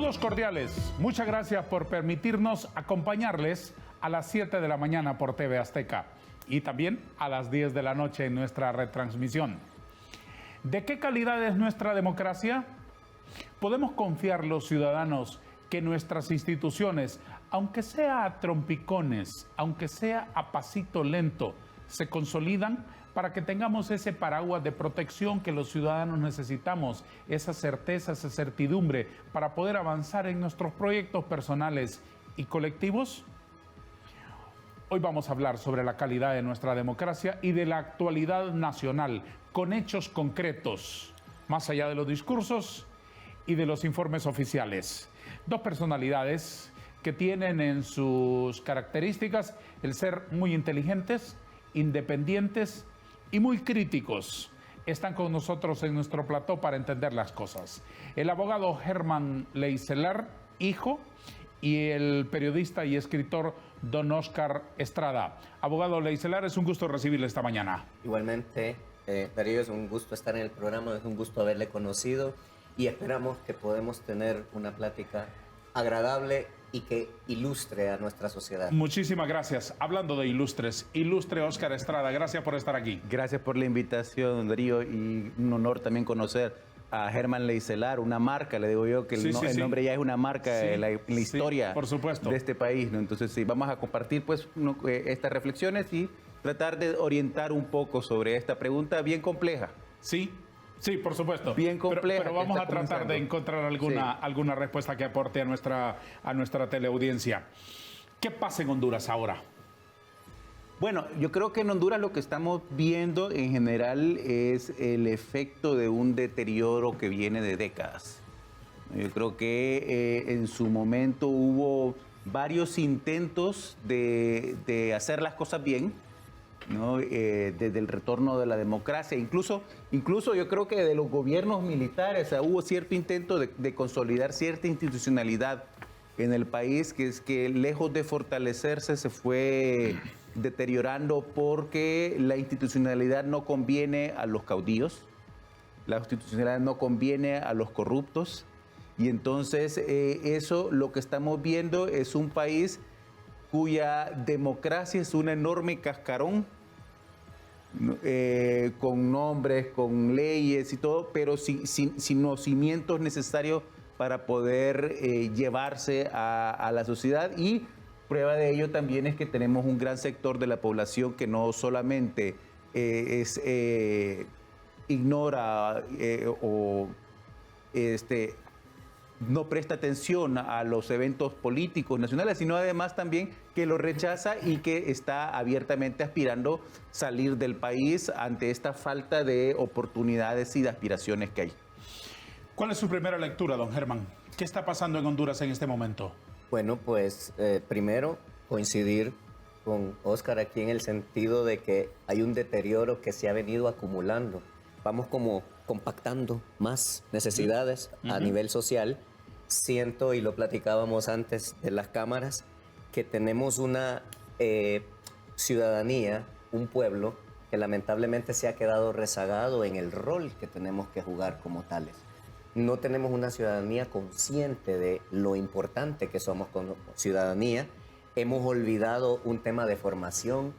Saludos cordiales. Muchas gracias por permitirnos acompañarles a las 7 de la mañana por TV Azteca y también a las 10 de la noche en nuestra retransmisión. ¿De qué calidad es nuestra democracia? ¿Podemos confiar los ciudadanos que nuestras instituciones, aunque sea a trompicones, aunque sea a pasito lento, se consolidan para que tengamos ese paraguas de protección que los ciudadanos necesitamos, esa certeza, esa certidumbre para poder avanzar en nuestros proyectos personales y colectivos? Hoy vamos a hablar sobre la calidad de nuestra democracia y de la actualidad nacional, con hechos concretos, más allá de los discursos y de los informes oficiales. Dos personalidades que tienen en sus características el ser muy inteligentes, independientes y muy críticos. Están con nosotros en nuestro plató para entender las cosas. El abogado Germán Leiselar, hijo, y el periodista y escritor don Óscar Estrada. Abogado Leiselar, es un gusto recibirle esta mañana. Igualmente, Darío, es un gusto estar en el programa, es un gusto haberle conocido y esperamos que podamos tener una plática agradable y que ilustre a nuestra sociedad. Muchísimas gracias. Hablando de ilustres, ilustre Óscar Estrada, gracias por estar aquí. Gracias por la invitación, Darío, y un honor también conocer a Germán Leiselar, una marca, le digo yo, que el nombre ya es una marca en la historia por supuesto, de este país, ¿no? Entonces sí, vamos a compartir pues estas reflexiones y tratar de orientar un poco sobre esta pregunta bien compleja. Sí, por supuesto. Bien compleja. Pero vamos a tratar de encontrar alguna respuesta que aporte a nuestra teleaudiencia. ¿Qué pasa en Honduras ahora? Bueno, yo creo que en Honduras lo que estamos viendo en general es el efecto de un deterioro que viene de décadas. Yo creo que en su momento hubo varios intentos de hacer las cosas bien, ¿no? Desde el retorno de la democracia, incluso yo creo que de los gobiernos militares, o sea, hubo cierto intento de consolidar cierta institucionalidad en el país, que es que lejos de fortalecerse se fue deteriorando porque la institucionalidad no conviene a los caudillos, la institucionalidad no conviene a los corruptos, y entonces eso lo que estamos viendo es un país cuya democracia es un enorme cascarón, con nombres, con leyes y todo, pero sin los cimientos necesarios para poder llevarse a la sociedad. Y prueba de ello también es que tenemos un gran sector de la población que no solamente ignora no presta atención a los eventos políticos nacionales, sino además también que lo rechaza y que está abiertamente aspirando salir del país ante esta falta de oportunidades y de aspiraciones que hay. ¿Cuál es su primera lectura, don Germán? ¿Qué está pasando en Honduras en este momento? Bueno, pues primero coincidir con Óscar aquí en el sentido de que hay un deterioro que se ha venido acumulando. Vamos como compactando más necesidades a nivel social. Siento, y lo platicábamos antes de las cámaras, que tenemos una ciudadanía, un pueblo que lamentablemente se ha quedado rezagado en el rol que tenemos que jugar como tales. No tenemos una ciudadanía consciente de lo importante que somos como ciudadanía. Hemos olvidado un tema de formación.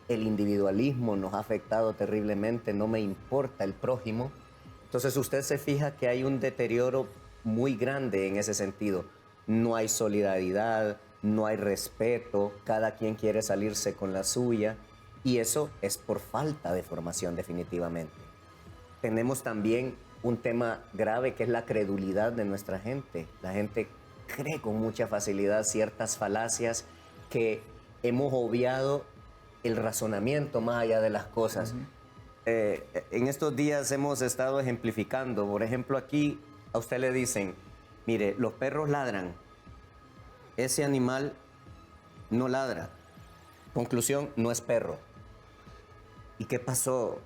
El individualismo nos ha afectado terriblemente. No me importa el prójimo. Entonces usted se fija que hay un deterioro muy grande en ese sentido. No hay solidaridad, no hay respeto, cada quien quiere salirse con la suya, y eso es por falta de formación definitivamente. Tenemos también un tema grave que es la credulidad de nuestra gente. La gente cree con mucha facilidad ciertas falacias que hemos obviado el razonamiento más allá de las cosas. En estos días hemos estado ejemplificando. Por ejemplo, aquí a usted le dicen, mire, los perros ladran. Ese animal no ladra. Conclusión, no es perro. ¿Y qué pasó?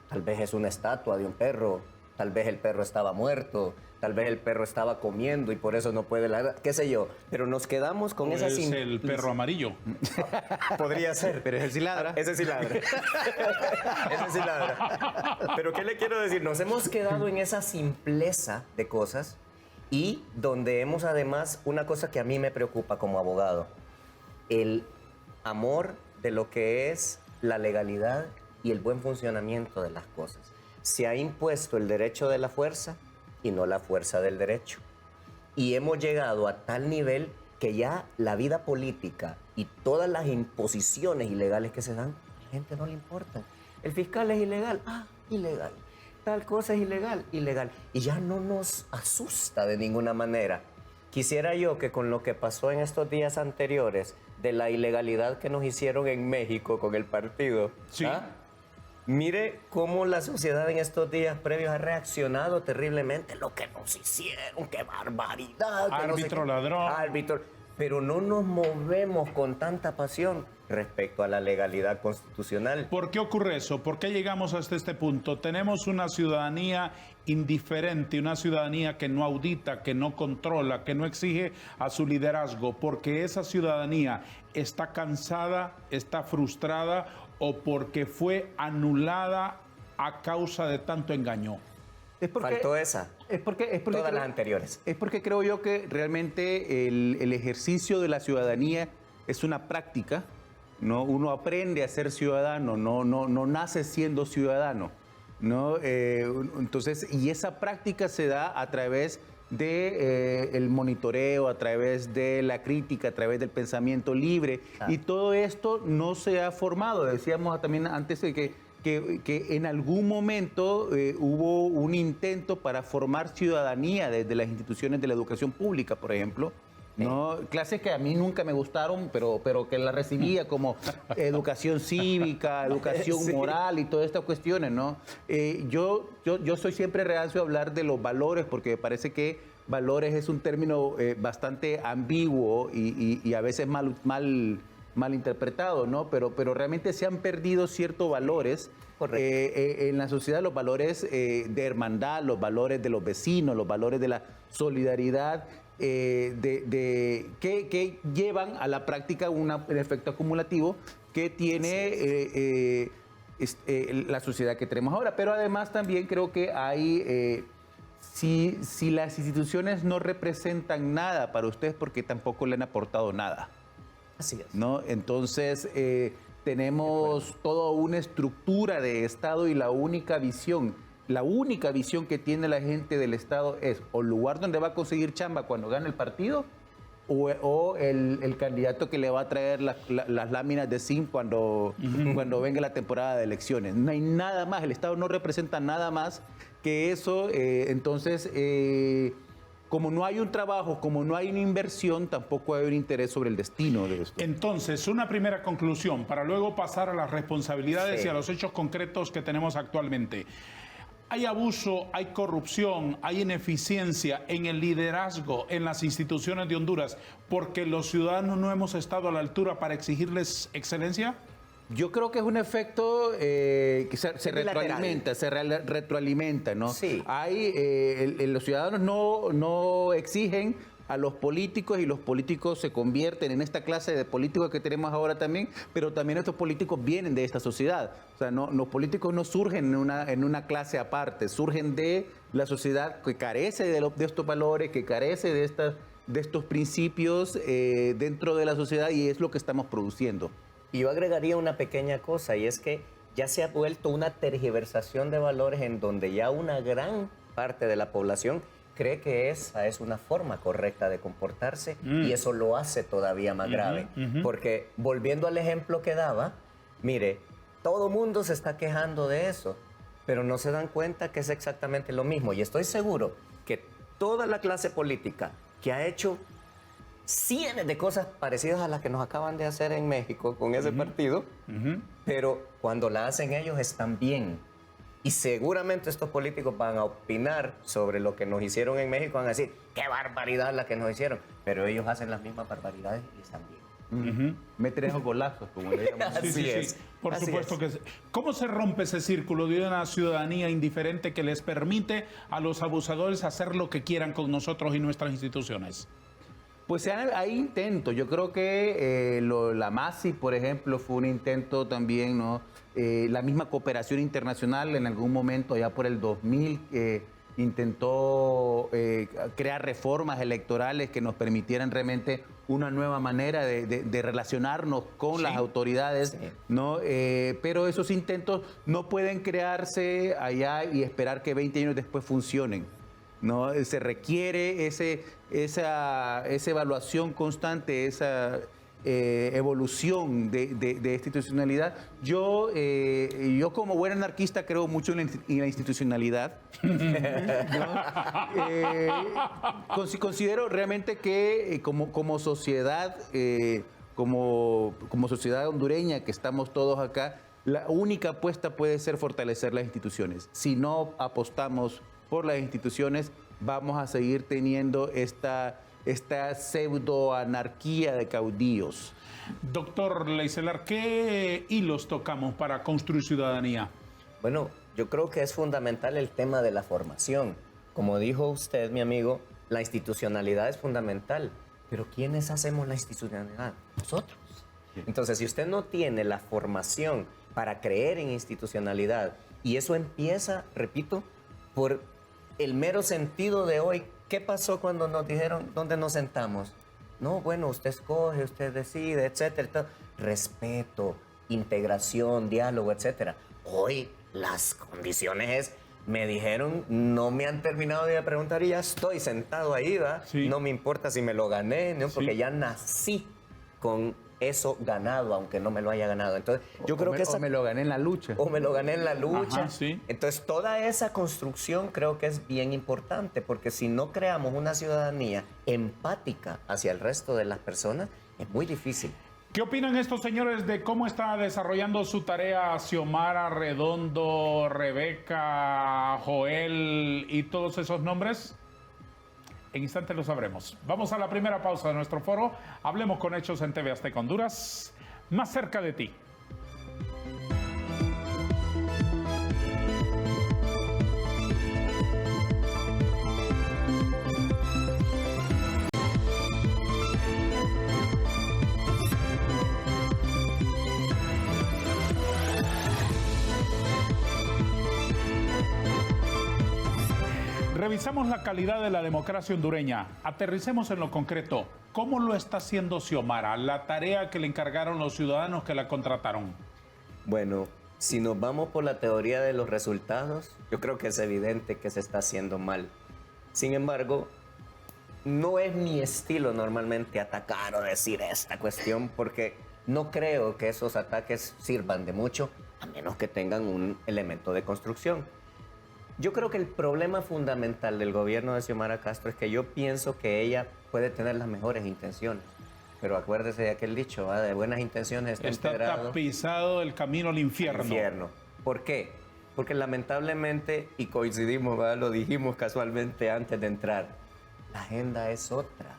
Tal vez es una estatua de un perro. Tal vez el perro estaba muerto. Tal vez el perro estaba comiendo y por eso no puede ladrar, qué sé yo. Pero nos quedamos con esa simplicidad. Es el perro amarillo. Podría ser. Pero ese sí ladra. Ese sí ladra. Ese sí ladra. Pero ¿qué le quiero decir? Nos hemos quedado en esa simpleza de cosas y donde hemos además, una cosa que a mí me preocupa como abogado, el amor de lo que es la legalidad y el buen funcionamiento de las cosas. Se ha impuesto el derecho de la fuerza y no la fuerza del derecho. Y hemos llegado a tal nivel que ya la vida política y todas las imposiciones ilegales que se dan, a la gente no le importa. El fiscal es ilegal, ilegal. Tal cosa es ilegal, ilegal. Y ya no nos asusta de ninguna manera. Quisiera yo que con lo que pasó en estos días anteriores, de la ilegalidad que nos hicieron en México con el partido, Sí. Mire cómo la sociedad en estos días previos ha reaccionado terriblemente. Lo que nos hicieron, qué barbaridad. Árbitro, ladrón. Árbitro. Pero no nos movemos con tanta pasión respecto a la legalidad constitucional. ¿Por qué ocurre eso? ¿Por qué llegamos hasta este punto? Tenemos una ciudadanía indiferente, una ciudadanía que no audita, que no controla, que no exige a su liderazgo, porque esa ciudadanía está cansada, está frustrada o porque fue anulada a causa de tanto engaño. Faltó esa. Es porque Todas las anteriores. Es porque creo yo que realmente el ejercicio de la ciudadanía es una práctica, ¿no? Uno aprende a ser ciudadano, no nace siendo ciudadano, ¿no? Entonces, y esa práctica se da a través de el monitoreo, a través de la crítica, a través del pensamiento libre, y todo esto no se ha formado. Decíamos también antes de que en algún momento hubo un intento para formar ciudadanía desde las instituciones de la educación pública, por ejemplo, ¿no? Clases que a mí nunca me gustaron, pero que las recibía como educación cívica, educación moral y todas estas cuestiones, ¿no? Yo soy siempre reacio a hablar de los valores, porque me parece que valores es un término bastante ambiguo y a veces mal interpretado, ¿no? Pero realmente se han perdido ciertos valores en la sociedad, los valores de hermandad, los valores de los vecinos, los valores de la solidaridad, que llevan a la práctica un efecto acumulativo que tiene la sociedad que tenemos ahora. Pero además también creo que hay... Si las instituciones no representan nada para ustedes, porque tampoco le han aportado nada. Así es. ¿No? Entonces, tenemos toda una estructura de Estado y la única visión que tiene la gente del Estado es o el lugar donde va a conseguir chamba cuando gane el partido o el candidato que le va a traer las láminas de zinc cuando venga la temporada de elecciones. No hay nada más, el Estado no representa nada más que eso. Entonces, como no hay un trabajo, como no hay una inversión, tampoco hay un interés sobre el destino de esto. Entonces, una primera conclusión para luego pasar a las responsabilidades y a los hechos concretos que tenemos actualmente. Hay abuso, hay corrupción, hay ineficiencia en el liderazgo en las instituciones de Honduras porque los ciudadanos no hemos estado a la altura para exigirles excelencia. Yo creo que es un efecto que se retroalimenta, ¿no? Sí. Los ciudadanos no exigen a los políticos y los políticos se convierten en esta clase de políticos que tenemos ahora también, pero también estos políticos vienen de esta sociedad. O sea, los políticos no surgen en una clase aparte, surgen de la sociedad que carece de estos valores, que carece de estos principios dentro de la sociedad, y es lo que estamos produciendo. Y yo agregaría una pequeña cosa, y es que ya se ha vuelto una tergiversación de valores en donde ya una gran parte de la población cree que esa es una forma correcta de comportarse y eso lo hace todavía más grave. Porque volviendo al ejemplo que daba, mire, todo mundo se está quejando de eso, pero no se dan cuenta que es exactamente lo mismo. Y estoy seguro que toda la clase política que ha hecho cientos de cosas parecidas a las que nos acaban de hacer en México con ese partido, pero cuando la hacen ellos están bien. Y seguramente estos políticos van a opinar sobre lo que nos hicieron en México, van a decir, qué barbaridad la que nos hicieron, pero ellos hacen las mismas barbaridades y están bien. Meten esos golazos, como le llamamos. Sí. Por supuesto que sí. ¿Cómo se rompe ese círculo de una ciudadanía indiferente que les permite a los abusadores hacer lo que quieran con nosotros y nuestras instituciones? Pues hay intentos. Yo creo que la MASI, por ejemplo, fue un intento también, ¿no? La misma cooperación internacional en algún momento, ya por el 2000, intentó crear reformas electorales que nos permitieran realmente una nueva manera de relacionarnos con las autoridades, ¿no? Pero esos intentos no pueden crearse allá y esperar que 20 años después funcionen, ¿no? Se requiere esa evaluación constante, esa evolución de institucionalidad. Yo como buen anarquista creo mucho en la institucionalidad. Considero realmente que como sociedad, como sociedad hondureña que estamos todos acá, la única apuesta puede ser fortalecer las instituciones. Si no apostamos por las instituciones, vamos a seguir teniendo esta pseudo-anarquía de caudillos. Doctor Leiselar, ¿qué hilos tocamos para construir ciudadanía? Bueno, yo creo que es fundamental el tema de la formación. Como dijo usted, mi amigo, la institucionalidad es fundamental. Pero ¿quiénes hacemos la institucionalidad? Nosotros. Entonces, si usted no tiene la formación para creer en institucionalidad, y eso empieza, repito, por el mero sentido de hoy. ¿Qué pasó cuando nos dijeron dónde nos sentamos? No, bueno, usted escoge, usted decide, etcétera. Respeto, integración, diálogo, etcétera. Hoy las condiciones me dijeron, no me han terminado de preguntar y ya estoy sentado ahí, ¿va? Sí. No me importa si me lo gané, ¿no? Porque ya nací con eso ganado, aunque no me lo haya ganado. Entonces, yo creo que o me lo gané en la lucha. O me lo gané en la lucha. Ajá, sí. Entonces, toda esa construcción creo que es bien importante, porque si no creamos una ciudadanía empática hacia el resto de las personas, es muy difícil. ¿Qué opinan estos señores de cómo está desarrollando su tarea Xiomara, Redondo, Rebeca, Joel y todos esos nombres? En instantes lo sabremos. Vamos a la primera pausa de nuestro foro. Hablemos con Hechos en TV Azteca Honduras, más cerca de ti. Revisamos la calidad de la democracia hondureña. Aterricemos en lo concreto. ¿Cómo lo está haciendo Xiomara? La tarea que le encargaron los ciudadanos que la contrataron. Bueno, si nos vamos por la teoría de los resultados, yo creo que es evidente que se está haciendo mal. Sin embargo, no es mi estilo normalmente atacar o decir esta cuestión, porque no creo que esos ataques sirvan de mucho, a menos que tengan un elemento de construcción. Yo creo que el problema fundamental del gobierno de Xiomara Castro es que yo pienso que ella puede tener las mejores intenciones. Pero acuérdese de aquel dicho, ¿va? De buenas intenciones está tapizado el camino al infierno. ¿Por qué? Porque lamentablemente, y coincidimos, ¿va? Lo dijimos casualmente antes de entrar, la agenda es otra.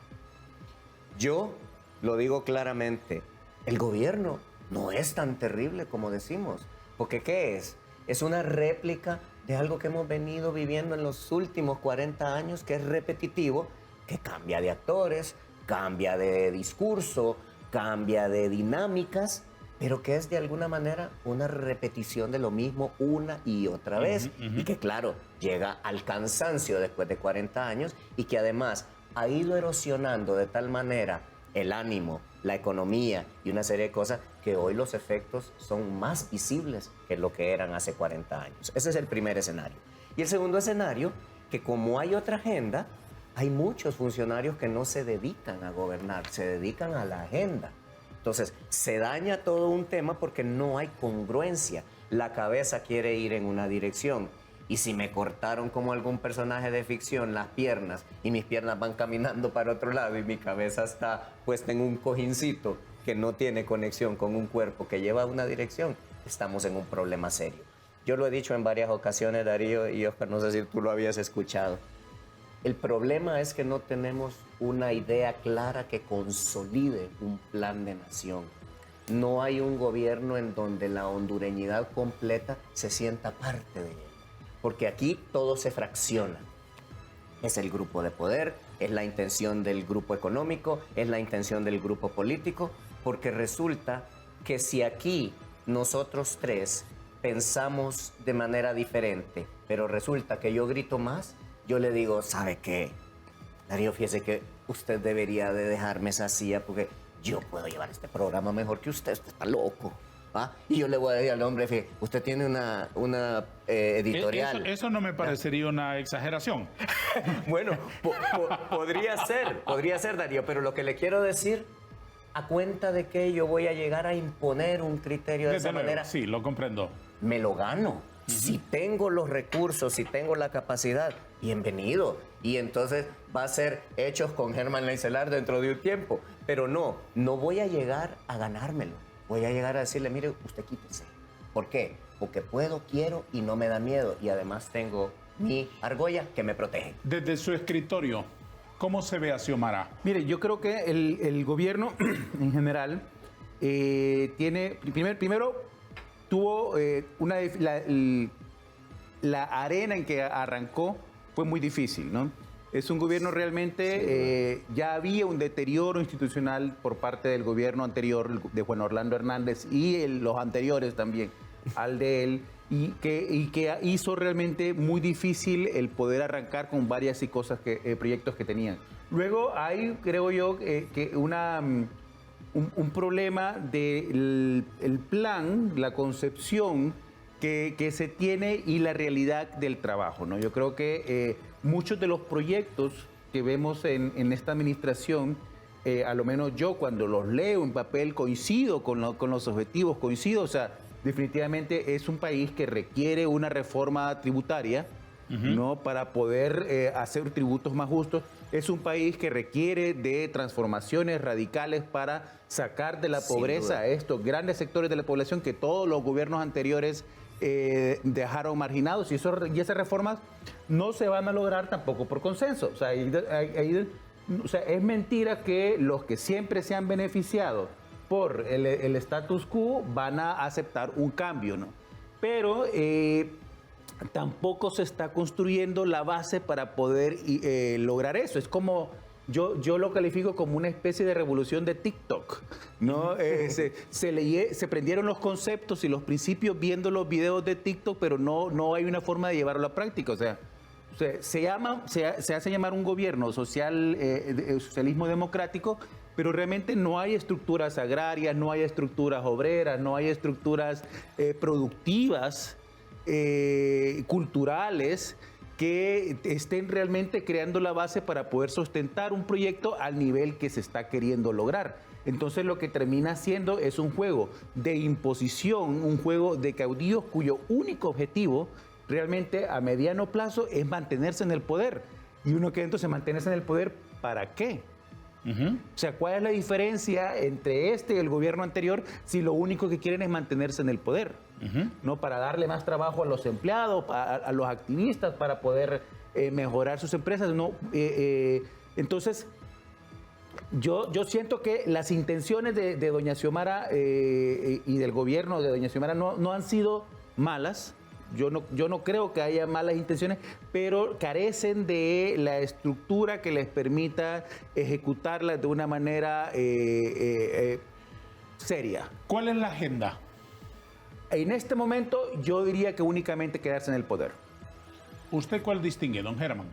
Yo lo digo claramente, el gobierno no es tan terrible como decimos. Porque ¿qué es? Es una réplica de algo que hemos venido viviendo en los últimos 40 años, que es repetitivo, que cambia de actores, cambia de discurso, cambia de dinámicas, pero que es de alguna manera una repetición de lo mismo una y otra vez. Y que claro, llega al cansancio después de 40 años y que además ha ido erosionando de tal manera el ánimo, la economía y una serie de cosas que hoy los efectos son más visibles que lo que eran hace 40 años. Ese es el primer escenario. Y el segundo escenario, que como hay otra agenda, hay muchos funcionarios que no se dedican a gobernar, se dedican a la agenda. Entonces, se daña todo un tema porque no hay congruencia. La cabeza quiere ir en una dirección. Y si me cortaron como algún personaje de ficción las piernas y mis piernas van caminando para otro lado y mi cabeza está puesta en un cojincito que no tiene conexión con un cuerpo que lleva una dirección, estamos en un problema serio. Yo lo he dicho en varias ocasiones, Darío y Oscar, no sé si tú lo habías escuchado. El problema es que no tenemos una idea clara que consolide un plan de nación. No hay un gobierno en donde la hondureñidad completa se sienta parte de él. Porque aquí todo se fracciona. Es el grupo de poder, es la intención del grupo económico, es la intención del grupo político, porque resulta que si aquí nosotros tres pensamos de manera diferente, pero resulta que yo grito más, yo le digo, ¿sabe qué? Darío, fíjese que usted debería de dejarme esa silla porque yo puedo llevar este programa mejor que usted está loco. ¿Va? Y yo le voy a decir al hombre, fíjese, usted tiene una editorial. Eso no me parecería una exageración. Bueno, podría ser, Darío, pero lo que le quiero decir, a cuenta de que yo voy a llegar a imponer un criterio de esa manera, Sí, lo comprendo. me lo gano. Si tengo los recursos, si tengo la capacidad, bienvenido. Y entonces va a ser hechos con Germán Leicelar dentro de un tiempo. Pero no voy a llegar a ganármelo. Voy a llegar a decirle, mire, usted quítese. ¿Por qué? Porque puedo, quiero y no me da miedo. Y además tengo mi argolla que me protege. Desde su escritorio, ¿cómo se ve a Xiomara? Mire, yo creo que el gobierno en general tiene, primero tuvo la arena en que arrancó fue muy difícil, ¿no? Es un gobierno realmente, ya había un deterioro institucional por parte del gobierno anterior de Juan Orlando Hernández y los anteriores también al de él, y que hizo realmente muy difícil el poder arrancar con varias proyectos que tenían. Luego hay, creo yo, que un problema del plan, la concepción que se tiene y la realidad del trabajo, ¿no? Yo creo que muchos de los proyectos que vemos en esta administración, a lo menos yo cuando los leo en papel coincido con los objetivos, o sea, definitivamente es un país que requiere una reforma tributaria, ¿no? Para poder hacer tributos más justos. Es un país que requiere de transformaciones radicales para sacar de la pobreza a estos grandes sectores de la población que todos los gobiernos anteriores dejaron marginados, y esas reformas no se van a lograr tampoco por consenso. O sea, es mentira que los que siempre se han beneficiado por el status quo van a aceptar un cambio, ¿no? Pero tampoco se está construyendo la base para poder lograr eso. Es como, yo lo califico como una especie de revolución de TikTok, ¿no? Se prendieron los conceptos y los principios viendo los videos de TikTok, pero no hay una forma de llevarlo a la práctica. O sea, se hace llamar un gobierno socialismo democrático, pero realmente no hay estructuras agrarias, no hay estructuras obreras, no hay estructuras productivas, culturales, que estén realmente creando la base para poder sustentar un proyecto al nivel que se está queriendo lograr. Entonces lo que termina siendo es un juego de imposición, un juego de caudillos cuyo único objetivo realmente a mediano plazo es mantenerse en el poder. Y uno que entonces mantenerse en el poder, ¿para qué? O sea, ¿cuál es la diferencia entre este y el gobierno anterior si lo único que quieren es mantenerse en el poder? ¿No? Para darle más trabajo a los empleados, a los activistas, para poder mejorar sus empresas, ¿no? Entonces, yo siento que las intenciones de doña Xiomara y del gobierno de doña Xiomara no han sido malas. Yo no creo que haya malas intenciones, pero carecen de la estructura que les permita ejecutarlas de una manera seria. ¿Cuál es la agenda? En este momento yo diría que únicamente quedarse en el poder. ¿Usted cuál distingue, don Germán?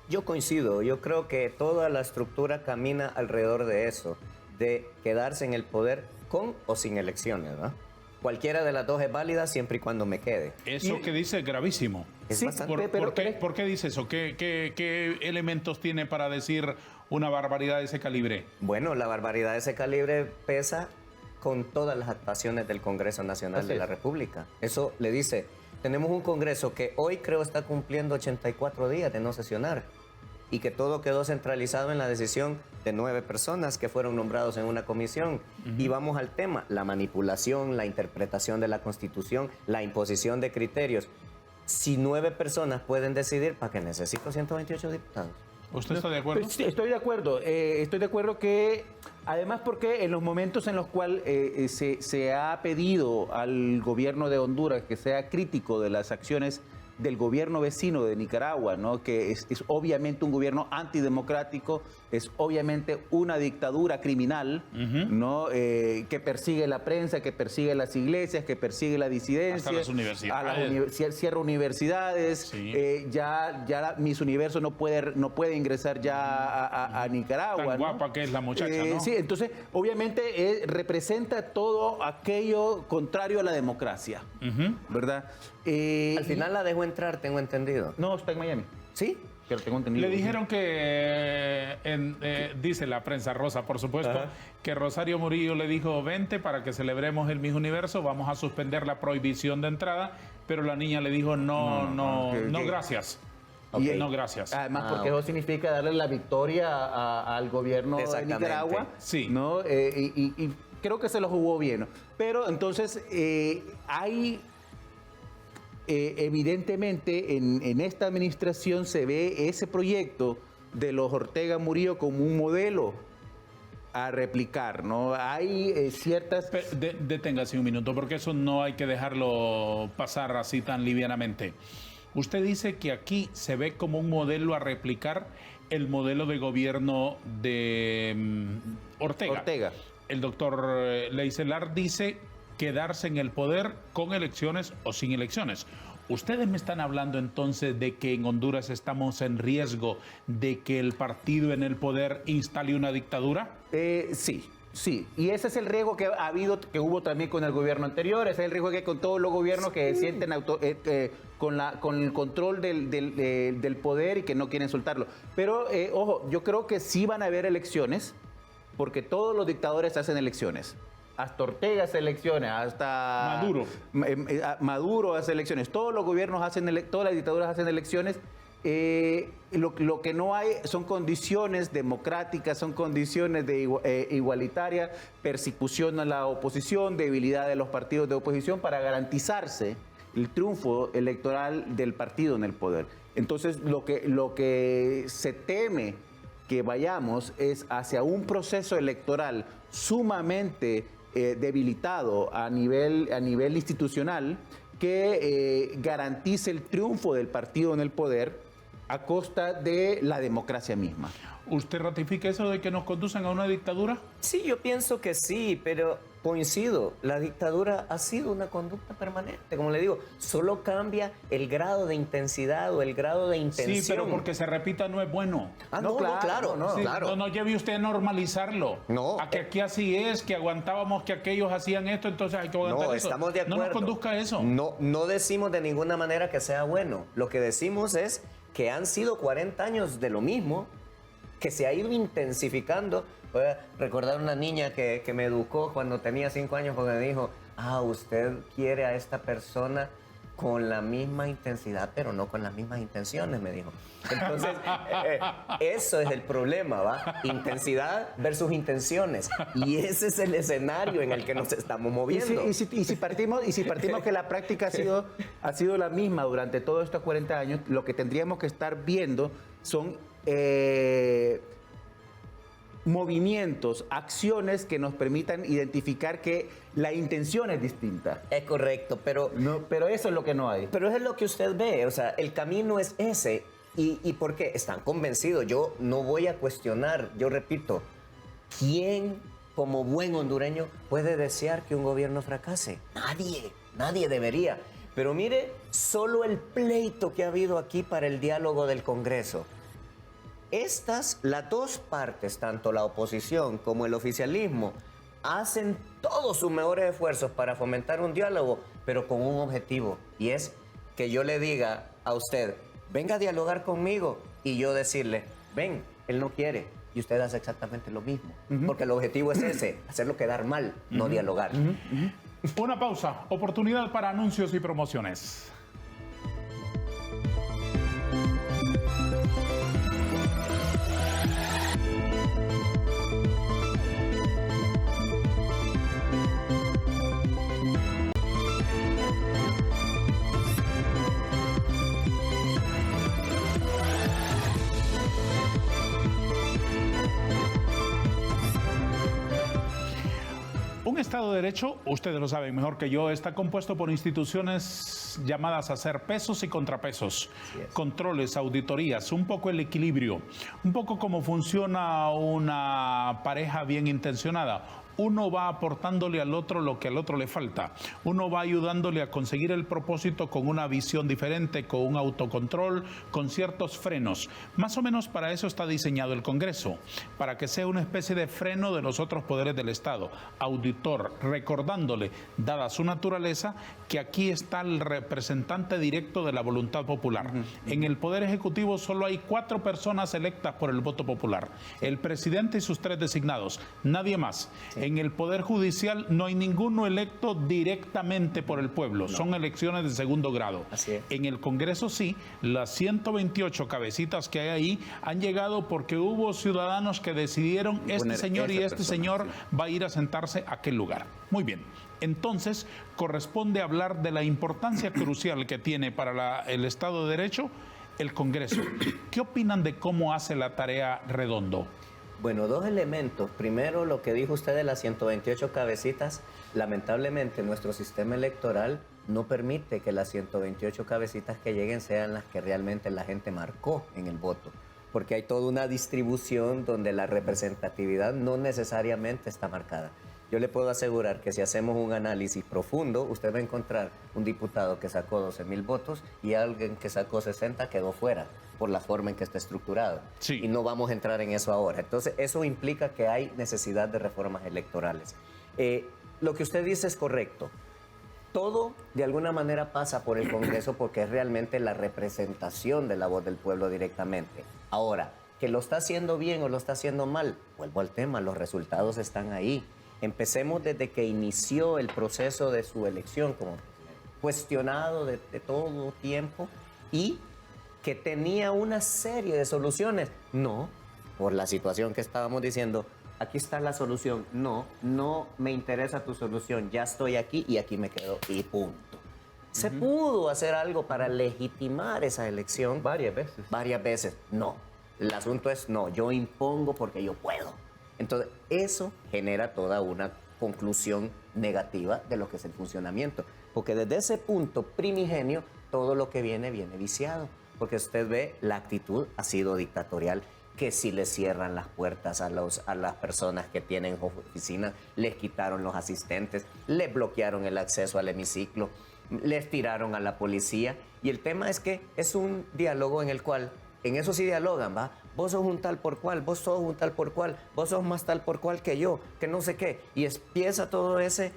Yo coincido, yo creo que toda la estructura camina alrededor de eso, de quedarse en el poder con o sin elecciones, ¿verdad? Cualquiera de las dos es válida siempre y cuando me quede. Eso que dice es gravísimo. Es bastante, ¿Por qué dice eso? ¿Qué elementos tiene para decir una barbaridad de ese calibre? Bueno, la barbaridad de ese calibre pesa con todas las actuaciones del Congreso Nacional de la República. Eso le dice, tenemos un Congreso que hoy creo está cumpliendo 84 días de no sesionar y que todo quedó centralizado en la decisión de 9 personas que fueron nombrados en una comisión. Y vamos al tema, la manipulación, la interpretación de la Constitución, la imposición de criterios. Si 9 personas pueden decidir, ¿para qué necesito 128 diputados? ¿Usted está de acuerdo? Pues, estoy de acuerdo. Estoy de acuerdo que, además porque en los momentos en los cuales se ha pedido al gobierno de Honduras que sea crítico de las acciones del gobierno vecino de Nicaragua, ¿no? Que es obviamente un gobierno antidemocrático, es obviamente una dictadura criminal, ¿no? Que persigue la prensa, que persigue las iglesias, que persigue la disidencia. Hasta las universidades. Cierra universidades, Sí. ya Miss Universo no puede ingresar ya a Nicaragua. Tan ¿no? guapa que es la muchacha, ¿no? Sí, entonces obviamente representa todo aquello contrario a la democracia, ¿verdad? Al final la dejó entrar, tengo entendido. No, está en Miami. ¿Sí? Pero tengo entendido. Le dijeron que, dice la prensa rosa, por supuesto, Ajá. que Rosario Murillo le dijo, vente para que celebremos el Miss Universo, vamos a suspender la prohibición de entrada, pero la niña le dijo, no, gracias. Y- No, gracias. Además, Ah, porque eso significa darle la victoria al gobierno de Exactamente. Nicaragua. Sí. ¿No? Y creo que se lo jugó bien. Pero entonces hay... evidentemente en esta administración se ve ese proyecto de los Ortega Murillo como un modelo a replicar, ¿no? Hay ciertas... Deténgase un minuto, porque eso no hay que dejarlo pasar así tan livianamente. Usted dice que aquí se ve como un modelo a replicar el modelo de gobierno de Ortega. El doctor Leicelar dice quedarse en el poder con elecciones o sin elecciones. ¿Ustedes me están hablando entonces de que en Honduras estamos en riesgo de que el partido en el poder instale una dictadura? Sí. Y ese es el riesgo que ha habido, que hubo también con el gobierno anterior. Ese es el riesgo que hay con todos los gobiernos que sienten con el control del poder y que no quieren soltarlo. Pero, ojo, yo creo que sí van a haber elecciones, porque todos los dictadores hacen elecciones. Hasta Ortega hace elecciones, hasta Maduro hace elecciones. Todos los gobiernos todas las dictaduras hacen elecciones. Lo que no hay son condiciones democráticas, son condiciones igualitarias, persecución a la oposición, debilidad de los partidos de oposición para garantizarse el triunfo electoral del partido en el poder. Entonces, lo que se teme que vayamos es hacia un proceso electoral sumamente debilitado a nivel institucional que garantice el triunfo del partido en el poder a costa de la democracia misma. ¿Usted ratifica eso de que nos conducen a una dictadura? Sí, yo pienso que sí, pero coincido, la dictadura ha sido una conducta permanente, como le digo, solo cambia el grado de intensidad o el grado de intención. Sí, pero porque se repita no es bueno. Claro. Sí, no lleve usted a normalizarlo. No. A que aquí así es, que aguantábamos que aquellos hacían esto, entonces hay que aguantar No, eso. estamos de acuerdo. No nos conduzca a eso. No decimos de ninguna manera que sea bueno. Lo que decimos es que han sido 40 años de lo mismo, que se ha ido intensificando. Voy a recordar una niña que me educó cuando tenía 5 años porque me dijo, usted quiere a esta persona con la misma intensidad, pero no con las mismas intenciones, me dijo. Entonces, eso es el problema, ¿va? Intensidad versus intenciones. Y ese es el escenario en el que nos estamos moviendo. Y si partimos que la práctica ha sido la misma durante todos estos 40 años, lo que tendríamos que estar viendo son movimientos, acciones que nos permitan identificar que la intención es distinta. Es correcto, pero eso es lo que no hay. Pero eso es lo que usted ve, o sea, el camino es ese. ¿Y por qué? Están convencidos. Yo no voy a cuestionar, yo repito, ¿quién como buen hondureño puede desear que un gobierno fracase? Nadie debería. Pero mire, solo el pleito que ha habido aquí para el diálogo del Congreso. Las dos partes, tanto la oposición como el oficialismo, hacen todos sus mejores esfuerzos para fomentar un diálogo, pero con un objetivo, y es que yo le diga a usted, venga a dialogar conmigo, y yo decirle, ven, él no quiere, y usted hace exactamente lo mismo, porque el objetivo es ese, hacerlo quedar mal, no dialogar. Una pausa, oportunidad para anuncios y promociones. Estado de Derecho, ustedes lo saben mejor que yo, está compuesto por instituciones llamadas a hacer pesos y contrapesos, controles, auditorías, un poco el equilibrio, un poco como funciona una pareja bien intencionada. Uno va aportándole al otro lo que al otro le falta. Uno va ayudándole a conseguir el propósito con una visión diferente, con un autocontrol, con ciertos frenos. Más o menos para eso está diseñado el Congreso, para que sea una especie de freno de los otros poderes del Estado. Auditor, recordándole, dada su naturaleza, que aquí está el representante directo de la voluntad popular. En el Poder Ejecutivo solo hay 4 personas electas por el voto popular. El presidente y sus 3 designados, nadie más. En el Poder Judicial no hay ninguno electo directamente por el pueblo, son elecciones de segundo grado. Así es. En el Congreso sí, las 128 cabecitas que hay ahí han llegado porque hubo ciudadanos que decidieron este señor y este señor va a ir a sentarse a aquel lugar. Muy bien. Entonces, corresponde hablar de la importancia crucial que tiene para el Estado de Derecho el Congreso. ¿Qué opinan de cómo hace la tarea Redondo? Bueno, 2 elementos. Primero, lo que dijo usted de las 128 cabecitas. Lamentablemente, nuestro sistema electoral no permite que las 128 cabecitas que lleguen sean las que realmente la gente marcó en el voto. Porque hay toda una distribución donde la representatividad no necesariamente está marcada. Yo le puedo asegurar que si hacemos un análisis profundo, usted va a encontrar un diputado que sacó 12,000 votos y alguien que sacó 60 quedó fuera por la forma en que está estructurado. Sí. Y no vamos a entrar en eso ahora. Entonces, eso implica que hay necesidad de reformas electorales. Lo que usted dice es correcto. Todo, de alguna manera, pasa por el Congreso porque es realmente la representación de la voz del pueblo directamente. Ahora, que lo está haciendo bien o lo está haciendo mal, vuelvo al tema, los resultados están ahí. Empecemos desde que inició el proceso de su elección como cuestionado de todo tiempo y que tenía una serie de soluciones. No, por la situación que estábamos diciendo, aquí está la solución. No, no me interesa tu solución, ya estoy aquí y aquí me quedo y punto. ¿Se pudo hacer algo para legitimar esa elección? Varias veces. Varias veces, no. El asunto es, no, yo impongo porque yo puedo. Entonces, eso genera toda una conclusión negativa de lo que es el funcionamiento. Porque desde ese punto primigenio, todo lo que viene viciado. Porque usted ve, la actitud ha sido dictatorial, que si le cierran las puertas a las personas que tienen oficinas, les quitaron los asistentes, les bloquearon el acceso al hemiciclo, les tiraron a la policía. Y el tema es que es un diálogo en el cual, en eso sí dialogan, ¿va? Vos sos un tal por cual, vos sos un tal por cual, vos sos más tal por cual que yo, que no sé qué. Y empieza todo ese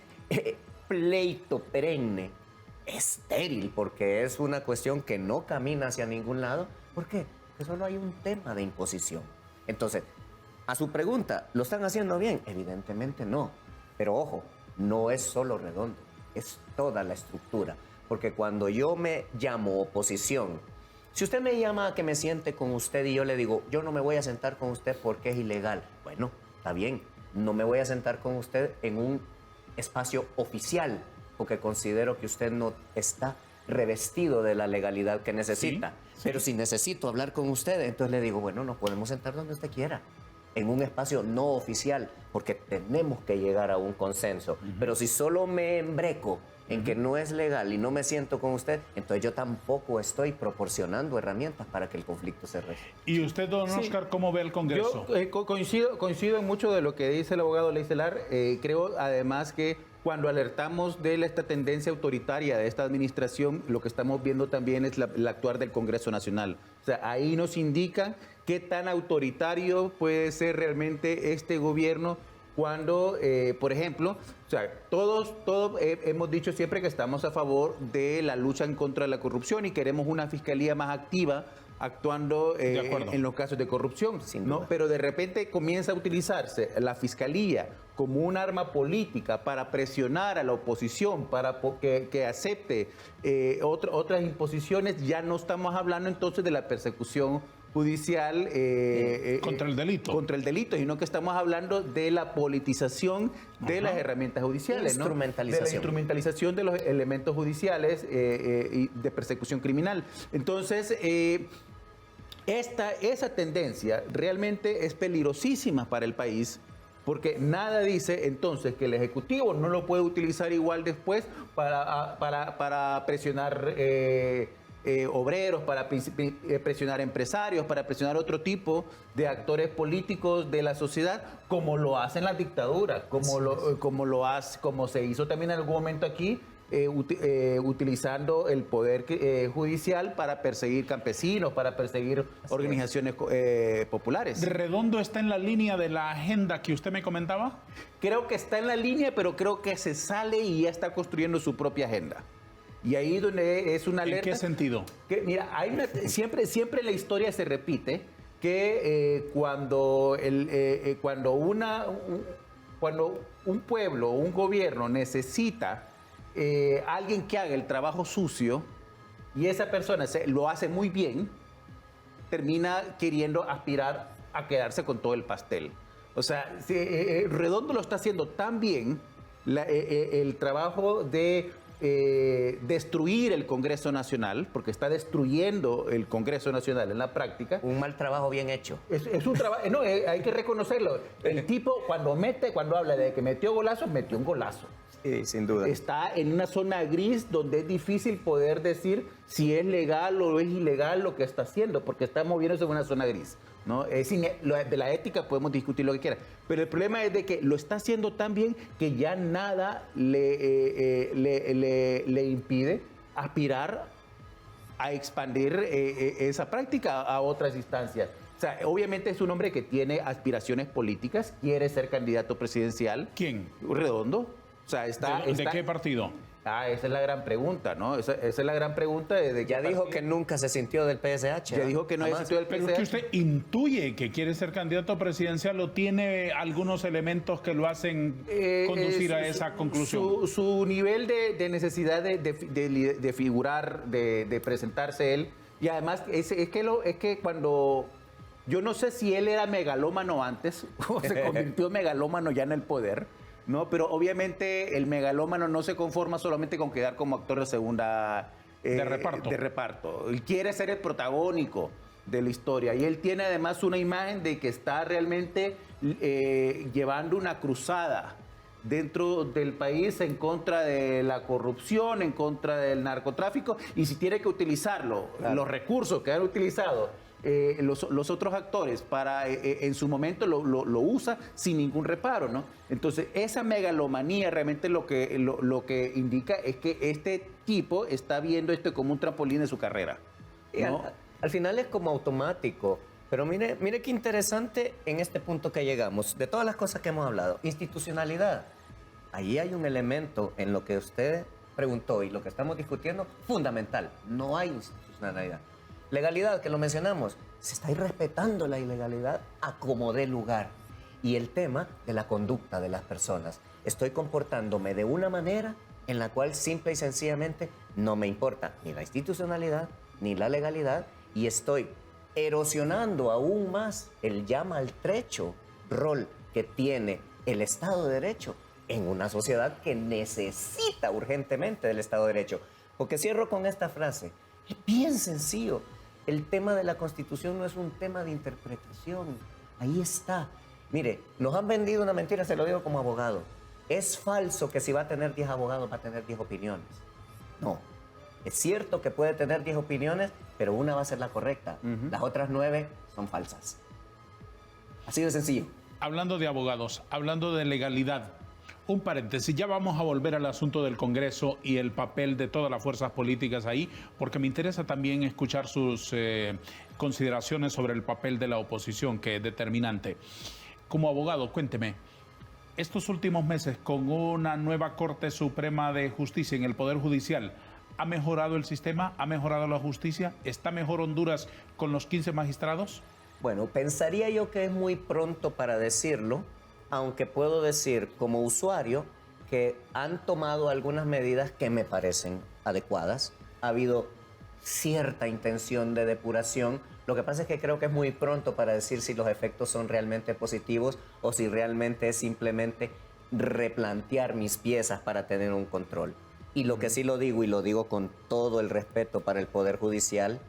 pleito perenne, estéril, porque es una cuestión que no camina hacia ningún lado. ¿Por qué? Porque solo hay un tema de imposición. Entonces, a su pregunta, ¿lo están haciendo bien? Evidentemente no. Pero ojo, no es solo Redondo, es toda la estructura. Porque cuando yo me llamo oposición, si usted me llama a que me siente con usted y yo le digo, yo no me voy a sentar con usted porque es ilegal. Bueno, está bien, no me voy a sentar con usted en un espacio oficial, porque considero que usted no está revestido de la legalidad que necesita. Sí. Pero si necesito hablar con usted, entonces le digo, bueno, nos podemos sentar donde usted quiera, en un espacio no oficial, porque tenemos que llegar a un consenso. Pero si solo me embreco en que no es legal y no me siento con usted, entonces yo tampoco estoy proporcionando herramientas para que el conflicto se resuelva. ¿Y usted, don Oscar, cómo ve el Congreso? Yo coincido en mucho de lo que dice el abogado Leicelar. Creo además que cuando alertamos de esta tendencia autoritaria de esta administración, lo que estamos viendo también es el actuar del Congreso Nacional. O sea, ahí nos indica qué tan autoritario puede ser realmente este gobierno cuando, por ejemplo, o sea, todos hemos dicho siempre que estamos a favor de la lucha en contra de la corrupción y queremos una fiscalía más activa actuando en los casos de corrupción, ¿no? Pero de repente comienza a utilizarse la fiscalía como un arma política para presionar a la oposición, para que acepte otras imposiciones. Ya no estamos hablando entonces de la persecución judicial contra el delito. Contra el delito, sino que estamos hablando de la politización de las herramientas judiciales, ¿no? Instrumentalización. De la instrumentalización de los elementos judiciales y de persecución criminal. Entonces, esa tendencia realmente es peligrosísima para el país Porque nada dice entonces que el Ejecutivo no lo puede utilizar igual después para presionar obreros, para presionar empresarios, para presionar otro tipo de actores políticos de la sociedad, como lo hacen las dictaduras, como se hizo también en algún momento aquí, utilizando el poder judicial para perseguir campesinos, para perseguir organizaciones populares. ¿Redondo está en la línea de la agenda que usted me comentaba? Creo que está en la línea, pero creo que se sale y ya está construyendo su propia agenda. Y ahí donde es una alerta. ¿En qué sentido? Que, mira, siempre la historia se repite que cuando un pueblo o un gobierno necesita alguien que haga el trabajo sucio y esa persona lo hace muy bien, termina queriendo aspirar a quedarse con todo el pastel. O sea, Redondo lo está haciendo tan bien, el trabajo de destruir el Congreso Nacional, porque está destruyendo el Congreso Nacional en la práctica. Un mal trabajo bien hecho. Es un trabajo, no, hay que reconocerlo. El tipo cuando habla de que metió golazos, metió un golazo. Sí, sin duda. Está en una zona gris donde es difícil poder decir si es legal o es ilegal lo que está haciendo, porque está moviéndose en una zona gris, ¿no? De la ética podemos discutir lo que quiera, pero el problema es de que lo está haciendo tan bien que ya nada le impide aspirar a expandir esa práctica a otras instancias. O sea, obviamente es un hombre que tiene aspiraciones políticas, quiere ser candidato presidencial. ¿Quién? Redondo. O sea, ¿De qué partido? Esa es la gran pregunta, ¿no? Esa es la gran pregunta. Ya dijo que nunca se sintió del PSH. Ya dijo que no se sintió del PSH. Pero es que usted intuye que quiere ser candidato presidencial o tiene algunos elementos que lo hacen conducir a esa conclusión. Su nivel de necesidad de figurar, de presentarse él, y además es que cuando... Yo no sé si él era megalómano antes o se convirtió en megalómano ya en el poder, ¿no? Pero obviamente el megalómano no se conforma solamente con quedar como actor de segunda... de reparto. De reparto. Él quiere ser el protagónico de la historia. Y él tiene además una imagen de que está realmente llevando una cruzada dentro del país en contra de la corrupción, en contra del narcotráfico. Y si tiene que utilizarlo, claro, los recursos que han utilizado los otros actores para en su momento lo usa sin ningún reparo, ¿no? Entonces esa megalomanía realmente lo que indica es que este tipo está viendo esto como un trampolín de su carrera, ¿no? Al final es como automático, pero mire qué interesante en este punto que llegamos, de todas las cosas que hemos hablado, institucionalidad. Ahí hay un elemento en lo que usted preguntó y lo que estamos discutiendo fundamental, no hay institucionalidad. Legalidad, que lo mencionamos, se está irrespetando la ilegalidad a como dé lugar. Y el tema de la conducta de las personas. Estoy comportándome de una manera en la cual simple y sencillamente no me importa ni la institucionalidad ni la legalidad y estoy erosionando aún más el ya maltrecho rol que tiene el Estado de Derecho en una sociedad que necesita urgentemente del Estado de Derecho. Porque cierro con esta frase, es bien sencillo. El tema de la Constitución no es un tema de interpretación. Ahí está. Mire, nos han vendido una mentira, se lo digo como abogado. Es falso que si va a tener 10 abogados va a tener 10 opiniones. No. Es cierto que puede tener 10 opiniones, pero una va a ser la correcta. Las otras 9 son falsas. Así de sencillo. Hablando de abogados, hablando de legalidad, un paréntesis, ya vamos a volver al asunto del Congreso y el papel de todas las fuerzas políticas ahí, porque me interesa también escuchar sus consideraciones sobre el papel de la oposición, que es determinante. Como abogado, cuénteme, estos últimos meses con una nueva Corte Suprema de Justicia en el Poder Judicial, ¿ha mejorado el sistema? ¿Ha mejorado la justicia? ¿Está mejor Honduras con los 15 magistrados? Bueno, pensaría yo que es muy pronto para decirlo, aunque puedo decir como usuario que han tomado algunas medidas que me parecen adecuadas. Ha habido cierta intención de depuración. Lo que pasa es que creo que es muy pronto para decir si los efectos son realmente positivos o si realmente es simplemente replantear mis piezas para tener un control. Y lo que sí lo digo, y lo digo con todo el respeto para el Poder Judicial,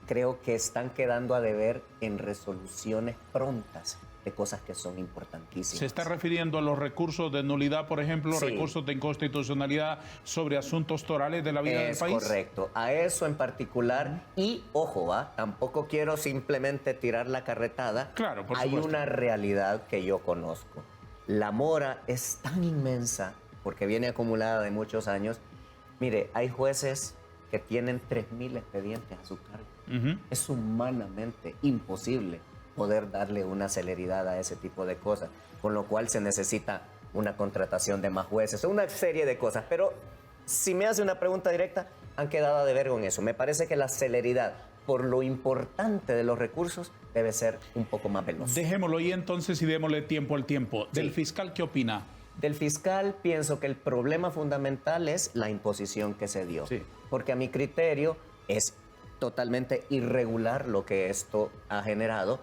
creo que están quedando a deber en resoluciones prontas. de cosas que son importantísimas. ¿Se está refiriendo a los recursos de nulidad, por ejemplo, Sí. recursos de inconstitucionalidad sobre asuntos torales de la vida del país? Es correcto, a eso en particular. Y ojo, tampoco quiero simplemente tirar la carretada. Claro, por Hay supuesto. una realidad que yo conozco. La mora es tan inmensa, porque viene acumulada de muchos años. Mire, hay jueces que tienen 3.000 expedientes a su cargo. Ujú. Es humanamente imposible poder darle una celeridad a ese tipo de cosas, con lo cual se necesita una contratación de más jueces, una serie de cosas. Pero si me hace una pregunta directa, han quedado a deber con eso. Me parece que la celeridad, por lo importante de los recursos, debe ser un poco más veloz. Dejémoslo ahí entonces y démosle tiempo al tiempo. ¿Del fiscal qué opina? Del fiscal pienso que el problema fundamental es la imposición que se dio. Sí. Porque a mi criterio es totalmente irregular lo que esto ha generado.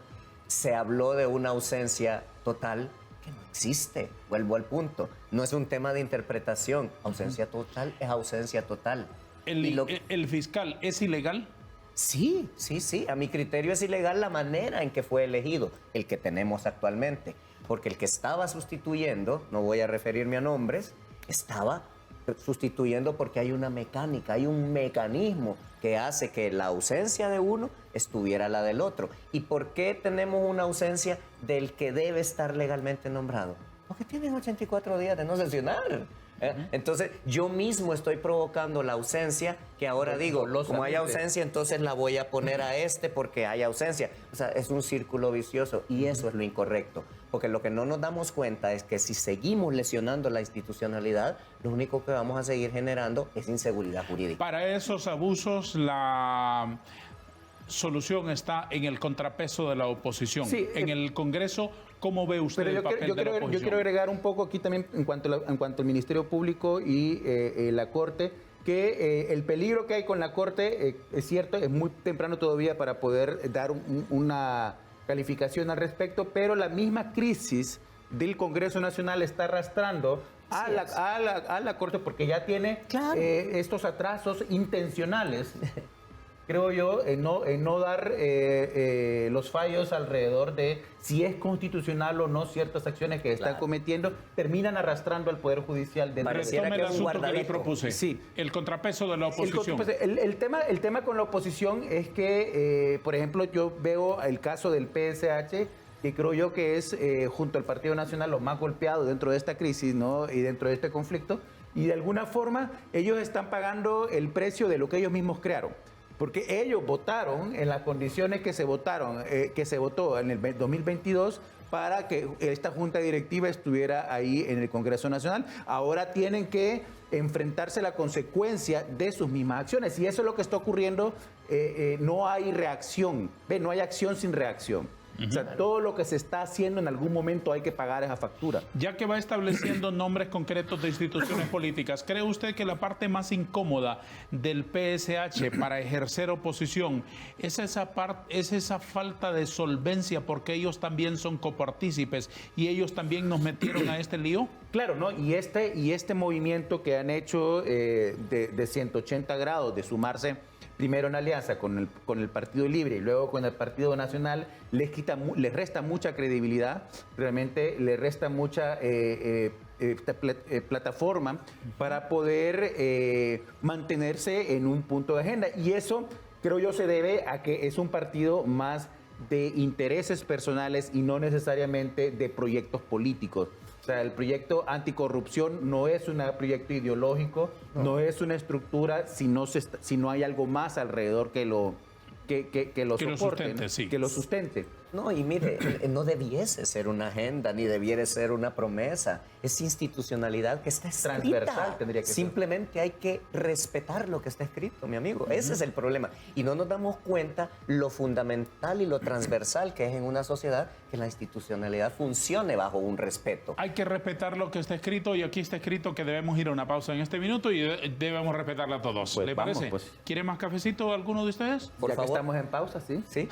Se habló de una ausencia total que no existe. Vuelvo al punto. No es un tema de interpretación. Ausencia total es ausencia total. Y lo- ¿El fiscal es ilegal? Sí, sí, sí. A mi criterio es ilegal la manera en que fue elegido, el que tenemos actualmente. Porque el que estaba sustituyendo, no voy a referirme a nombres, estaba sustituyendo porque hay una mecánica, hay un mecanismo que hace que la ausencia de uno estuviera la del otro. ¿Y por qué tenemos una ausencia del que debe estar legalmente nombrado? Porque tienen 84 días de no sesionar. Entonces, yo mismo estoy provocando la ausencia que ahora digo, como hay ausencia, entonces la voy a poner a este porque hay ausencia. O sea, es un círculo vicioso y eso es lo incorrecto. Porque lo que no nos damos cuenta es que si seguimos lesionando la institucionalidad, lo único que vamos a seguir generando es inseguridad jurídica. Para esos abusos, la solución está en el contrapeso de la oposición. Sí, en el Congreso, ¿cómo ve usted Pero el papel de la oposición? yo quiero agregar un poco aquí también en cuanto al Ministerio Público y la Corte, que el peligro que hay con la Corte, es cierto, es muy temprano todavía para poder dar una calificación al respecto, pero la misma crisis del Congreso Nacional está arrastrando a la Corte porque ya tiene Claro. estos atrasos intencionales. Creo yo, en no dar los fallos alrededor de si es constitucional o no ciertas acciones que están Claro. cometiendo, terminan arrastrando al Poder Judicial dentro Pareciera Retome que el es un asunto que le guardadito. propuse. Sí. El contrapeso de la oposición. El tema con la oposición es que, por ejemplo, yo veo el caso del PSH, que creo yo que es, junto al Partido Nacional, lo más golpeado dentro de esta crisis, ¿no? Y dentro de este conflicto, y de alguna forma ellos están pagando el precio de lo que ellos mismos crearon. Porque ellos votaron en las condiciones que se votó en el 2022 para que esta junta directiva estuviera ahí en el Congreso Nacional. Ahora tienen que enfrentarse a la consecuencia de sus mismas acciones. Y eso es lo que está ocurriendo. No hay reacción. No hay acción sin reacción. O sea, todo lo que se está haciendo en algún momento hay que pagar esa factura. Ya que va estableciendo nombres concretos de instituciones políticas, ¿cree usted que la parte más incómoda del PSH para ejercer oposición es esa falta de solvencia porque ellos también son copartícipes y ellos también nos metieron a este lío? Claro, ¿no? Y este movimiento que han hecho de 180 grados, de sumarse primero en alianza con el Partido Libre y luego con el Partido Nacional, les resta mucha credibilidad, realmente les resta mucha plataforma para poder mantenerse en un punto de agenda. Y eso, creo yo, se debe a que es un partido más de intereses personales y no necesariamente de proyectos políticos. O sea, el proyecto anticorrupción no es un proyecto ideológico, no es una estructura si no hay algo más alrededor que lo soporte, sustente, ¿no? sí. Que lo sustente. No, y mire, no debiese ser una agenda, ni debiera ser una promesa. Es institucionalidad que está escrita. Transversal tendría que ser. Simplemente hay que respetar lo que está escrito, mi amigo. Ese es el problema. Y no nos damos cuenta lo fundamental y lo transversal que es en una sociedad que la institucionalidad funcione bajo un respeto. Hay que respetar lo que está escrito y aquí está escrito que debemos ir a una pausa en este minuto y debemos respetarla todos. Pues ¿Le vamos, parece? pues. ¿Quiere más cafecito alguno de ustedes? Por Ya favor. que estamos en pausa, ¿sí? ¿Sí?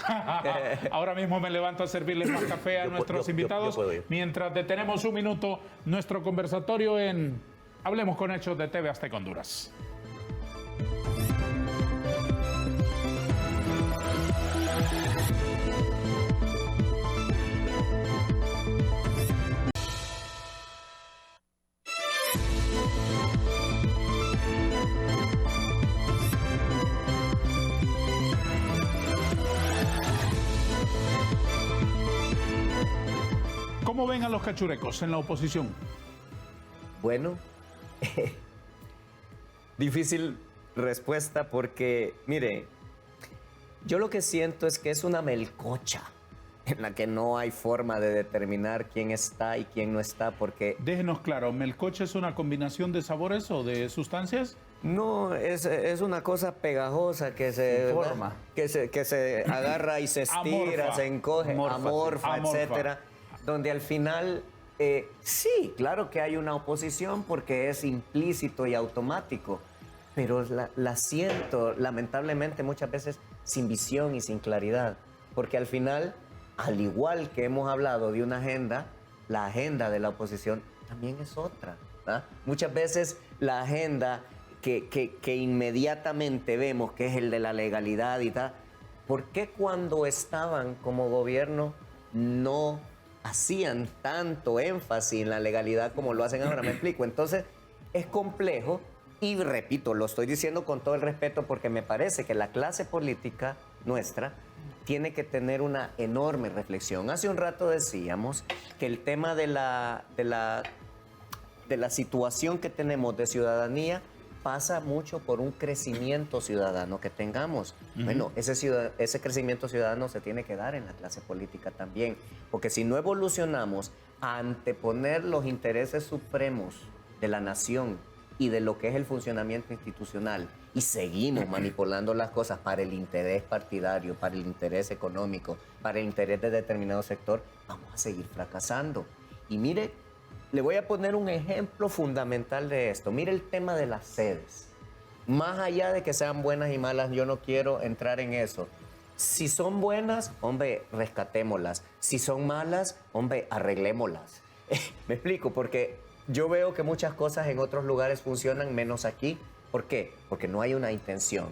Ahora mismo me levanto a servirles más café a nuestros invitados. yo puedo ir. Mientras detenemos un minuto nuestro conversatorio en Hablemos con Hechos de TV Azteca Honduras. ¿Cómo ven a los cachurecos en la oposición? Bueno, difícil respuesta porque, mire, yo lo que siento es que es una melcocha en la que no hay forma de determinar quién está y quién no está, porque Déjenos claro, ¿melcocha es una combinación de sabores o de sustancias? no, es una cosa pegajosa que se Forma. que se agarra y se estira, Amorfa. se encoge, Amorfa, sí. Amorfa. etcétera, donde al final sí, claro que hay una oposición porque es implícito y automático, pero la siento lamentablemente muchas veces sin visión y sin claridad, porque al final, al igual que hemos hablado de una agenda, la agenda de la oposición también es otra, ¿verdad? Muchas veces la agenda que inmediatamente vemos que es el de la legalidad y tal, ¿por qué cuando estaban como gobierno no hacían tanto énfasis en la legalidad como lo hacen ahora? Me explico. Entonces, es complejo y repito, lo estoy diciendo con todo el respeto porque me parece que la clase política nuestra tiene que tener una enorme reflexión. Hace un rato decíamos que el tema de la situación que tenemos de ciudadanía pasa mucho por un crecimiento ciudadano que tengamos. Bueno, ese crecimiento ciudadano se tiene que dar en la clase política también, porque si no evolucionamos a anteponer los intereses supremos de la nación y de lo que es el funcionamiento institucional y seguimos manipulando las cosas para el interés partidario, para el interés económico, para el interés de determinado sector, vamos a seguir fracasando. Y mire, le voy a poner un ejemplo fundamental de esto. Mire el tema de las sedes. Más allá de que sean buenas y malas, yo no quiero entrar en eso. Si son buenas, hombre, rescatémoslas. Si son malas, hombre, arreglémoslas. Me explico, porque yo veo que muchas cosas en otros lugares funcionan menos aquí. ¿Por qué? Porque no hay una intención.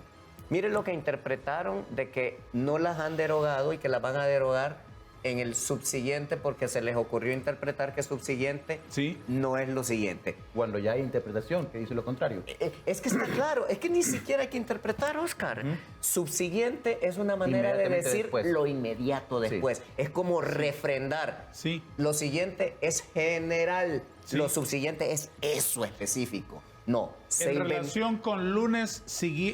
Mire lo que interpretaron de que no las han derogado y que las van a derogar en el subsiguiente porque se les ocurrió interpretar que subsiguiente Sí. no es lo siguiente. Cuando ya hay interpretación que dice lo contrario. Es que está claro, es que ni siquiera hay que interpretar, Oscar. Subsiguiente es una manera de Inmediatamente decir después. lo inmediato Sí. después. Es como refrendar. Sí. Lo siguiente es general. Sí. Lo subsiguiente es eso específico. No. se En inven- relación con lunes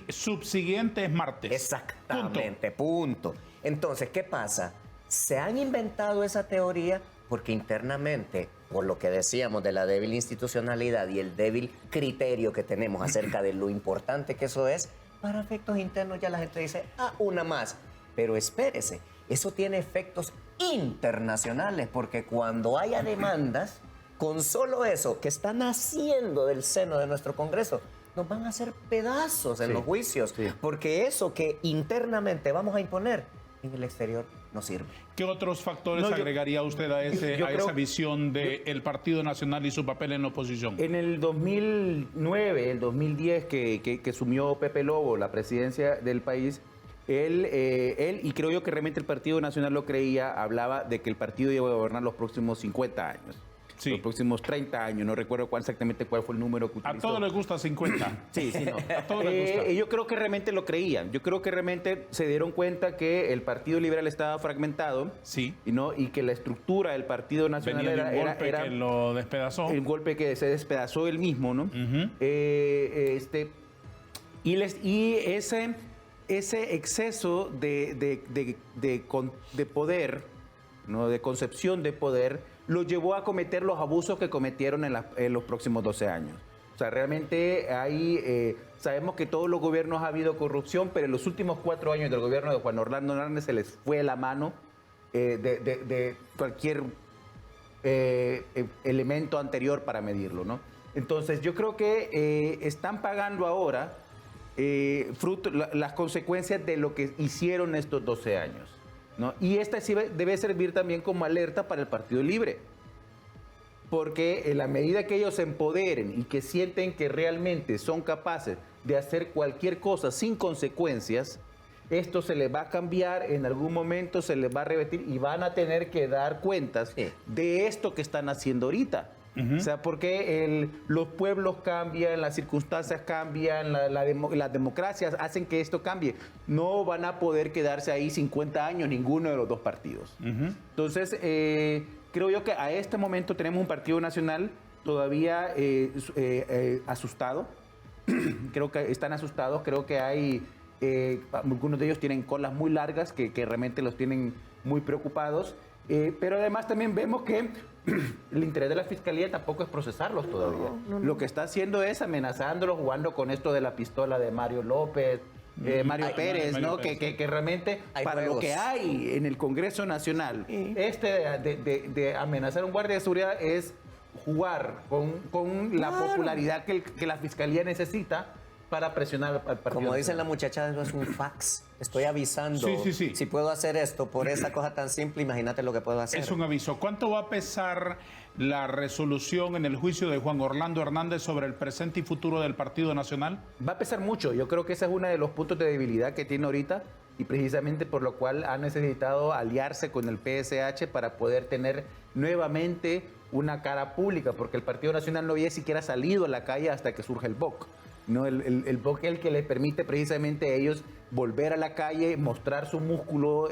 subsiguiente es martes. Exactamente, punto. Entonces, ¿qué pasa? Se han inventado esa teoría porque internamente, por lo que decíamos de la débil institucionalidad y el débil criterio que tenemos acerca de lo importante que eso es, para efectos internos ya la gente dice, una más. Pero espérese, eso tiene efectos internacionales porque cuando haya demandas, con solo eso que están haciendo del seno de nuestro Congreso, nos van a hacer pedazos en Sí, los juicios, sí. porque eso que internamente vamos a imponer en el exterior no sirve. ¿Qué otros factores No, yo- agregaría usted a, yo a creo- esa visión del Partido Nacional y su papel en la oposición? En el 2009, el 2010, que asumió Pepe Lobo la presidencia del país, él, y creo yo que realmente el Partido Nacional lo creía, hablaba de que el partido iba a gobernar los próximos 50 años. Sí. Los próximos 30 años, no recuerdo exactamente cuál fue el número que A utilizó. todos les gusta 50. Sí, sí, no. A todos les gusta. Yo creo que realmente lo creían. Yo creo que realmente se dieron cuenta que el Partido Liberal estaba fragmentado. Sí. Y que la estructura del Partido Nacional Venía de un golpe era que lo despedazó. el golpe que se despedazó él mismo, ¿no? Ujú. Y ese exceso de poder, ¿no? De concepción de poder, lo llevó a cometer los abusos que cometieron en los próximos 12 años. O sea, realmente sabemos que todos los gobiernos ha habido corrupción, pero en los últimos 4 años del gobierno de Juan Orlando Hernández se les fue la mano de cualquier elemento anterior para medirlo, ¿no? Entonces, yo creo que están pagando ahora las consecuencias de lo que hicieron estos 12 años, ¿no? Y esta sí debe servir también como alerta para el Partido Libre. Porque en la medida que ellos se empoderen y que sienten que realmente son capaces de hacer cualquier cosa sin consecuencias, esto se les va a cambiar, en algún momento se les va a revertir y van a tener que dar cuentas Sí. de esto que están haciendo ahorita. O sea, porque los pueblos cambian, las circunstancias cambian, las democracias hacen que esto cambie. No van a poder quedarse ahí 50 años ninguno de los dos partidos. Entonces, creo yo que a este momento tenemos un partido nacional todavía asustado. Creo que están asustados, creo que hay, algunos de ellos tienen colas muy largas que realmente los tienen muy preocupados, pero además también vemos que el interés de la Fiscalía tampoco es procesarlos todavía. Lo que está haciendo es amenazándolos, jugando con esto de la pistola de Mario López, Mario Pérez, ¿no? Pérez. Que realmente Hay para juegos. lo que hay en el Congreso Nacional, de amenazar a un guardia de seguridad es jugar con la popularidad que la Fiscalía necesita para presionar al partido. Como dicen la muchacha, eso es un fax. Estoy avisando. Sí. Si puedo hacer esto por esa cosa tan simple, imagínate lo que puedo hacer. Es un aviso. ¿Cuánto va a pesar la resolución en el juicio de Juan Orlando Hernández sobre el presente y futuro del Partido Nacional? Va a pesar mucho. Yo creo que ese es uno de los puntos de debilidad que tiene ahorita y precisamente por lo cual ha necesitado aliarse con el PSH para poder tener nuevamente una cara pública, porque el Partido Nacional no había siquiera salido a la calle hasta que surge el BOC. ¿No? El BOC es el que les permite precisamente a ellos volver a la calle, mostrar su músculo,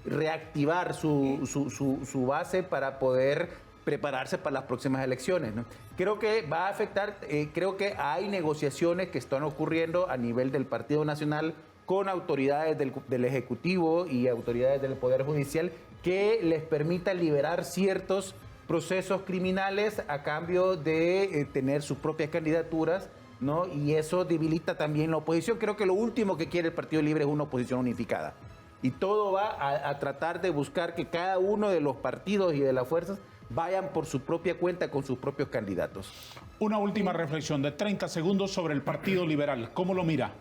reactivar su base para poder prepararse para las próximas elecciones, ¿no? Creo que va a afectar, creo que hay negociaciones que están ocurriendo a nivel del Partido Nacional con autoridades del Ejecutivo y autoridades del Poder Judicial que les permita liberar ciertos procesos criminales a cambio de tener sus propias candidaturas, ¿no? Y eso debilita también la oposición. Creo que lo último que quiere el Partido Libre es una oposición unificada. Y todo va a tratar de buscar que cada uno de los partidos y de las fuerzas vayan por su propia cuenta con sus propios candidatos. Una última reflexión de 30 segundos sobre el Partido Liberal. ¿Cómo lo mira?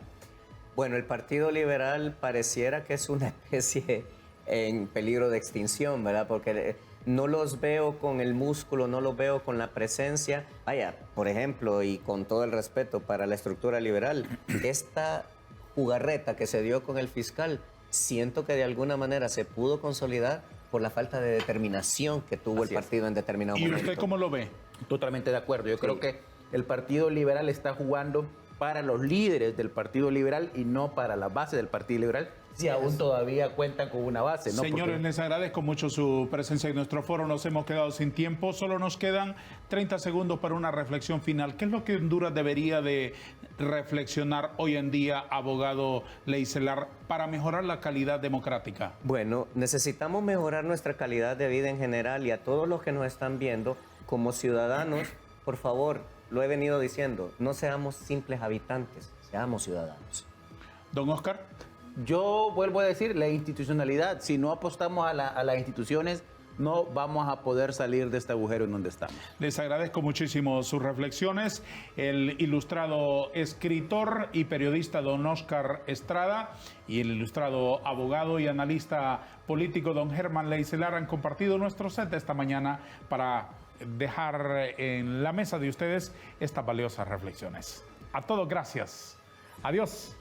Bueno, el Partido Liberal pareciera que es una especie en peligro de extinción, ¿verdad? Porque no los veo con el músculo, no los veo con la presencia. Vaya, por ejemplo, y con todo el respeto para la estructura liberal, esta jugarreta que se dio con el fiscal, siento que de alguna manera se pudo consolidar por la falta de determinación que tuvo el partido en determinado ¿Y momento. usted cómo lo ve? Totalmente de acuerdo. Yo creo que el Partido Liberal está jugando para los líderes del Partido Liberal y no para la base del Partido Liberal, si aún todavía cuentan con una base, ¿no? Señores, Porque les agradezco mucho su presencia en nuestro foro. Nos hemos quedado sin tiempo. Solo nos quedan 30 segundos para una reflexión final. ¿Qué es lo que Honduras debería de reflexionar hoy en día, abogado Leicelar, para mejorar la calidad democrática? Bueno, necesitamos mejorar nuestra calidad de vida en general y a todos los que nos están viendo, como ciudadanos, por favor, lo he venido diciendo, no seamos simples habitantes, seamos ciudadanos. Don Oscar. yo vuelvo a decir, la institucionalidad, si no apostamos a las instituciones, no vamos a poder salir de este agujero en donde estamos. Les agradezco muchísimo sus reflexiones. El ilustrado escritor y periodista don Oscar Estrada y el ilustrado abogado y analista político don Germán Leicelar han compartido nuestro set esta mañana para dejar en la mesa de ustedes estas valiosas reflexiones. A todos, gracias. Adiós.